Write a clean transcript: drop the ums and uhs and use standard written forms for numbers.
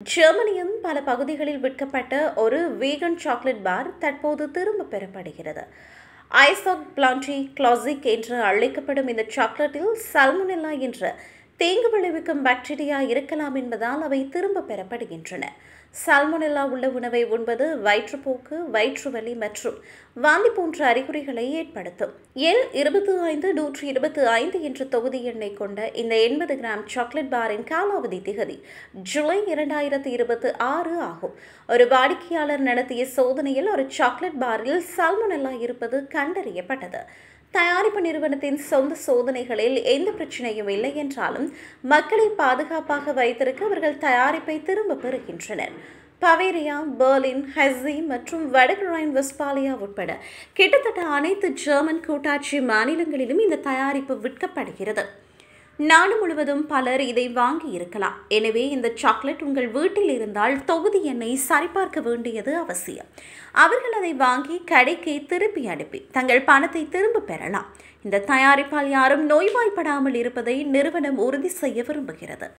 ஜெர்மனியின் பல பகுதிகளில் விற்கப்பட்ட ஒரு வீகன் சாக்லேட் பார் தற்போது திரும்பப் பெறப்படுகிறது. ஐசாக் பிளாண்டி கிளாசிக் என்று அழைக்கப்படும் இந்த சாக்லேட்டில் சல்மோனெல்லா என்ற தீங்கு விளைவிக்கும் பாக்டீரியா இருக்கலாம் என்பதால் அவை திரும்பப் பெறப்படுகின்றன. சல்மோனெல்லா உள்ள உணவை உண்பது வயிற்றுப்போக்கு, வயிற்றுவலி மற்றும் வாந்தி போன்ற அறிகுறிகளை ஏற்படுத்தும். L-25-125 என்ற தொகுதி எண்ணை கொண்ட இந்த 80 கிராம் சாக்லேட் பாரின் காலாவதி திகதி ஜூலை 2026 ஆகும். ஒரு வாடிக்கையாளர் நடத்திய சோதனையில் ஒரு சாக்லேட் பாரில் சல்மோனெல்லா இருப்பது கண்டறியப்பட்டது. தயாரிப்பு நிறுவனத்தின் சொந்த சோதனைகளில் எந்த பிரச்சனையும் இல்லை என்றாலும் மக்களை பாதுகாப்பாக வைத்திருக்க அவர்கள் தயாரிப்பை திரும்ப பெறுகின்றனர். பவேரியா, பெர்லின், ஹெஸ்ஸி மற்றும் வடக்கு ரைன்-வெஸ்ட்பாலியா உட்பட கிட்டத்தட்ட அனைத்து ஜெர்மன் கூட்டாட்சி மாநிலங்களிலும் இந்த தயாரிப்பு விற்கப்படுகிறது. நாடு முழுவதும் பலர் இதை வாங்கி இருக்கலாம். எனவே இந்த சாக்லேட் உங்கள் வீட்டில் இருந்தால் தொகுதி எண்ணை சரிபார்க்க வேண்டியது அவசியம். அவர்கள் அதை வாங்கி கடைக்கு திருப்பி அனுப்பி தங்கள் பணத்தை திரும்ப பெறலாம். இந்த தயாரிப்பால் யாரும் நோய்வாய்ப்படாமல் இருப்பதை நிறுவனம் உறுதி செய்ய விரும்புகிறது.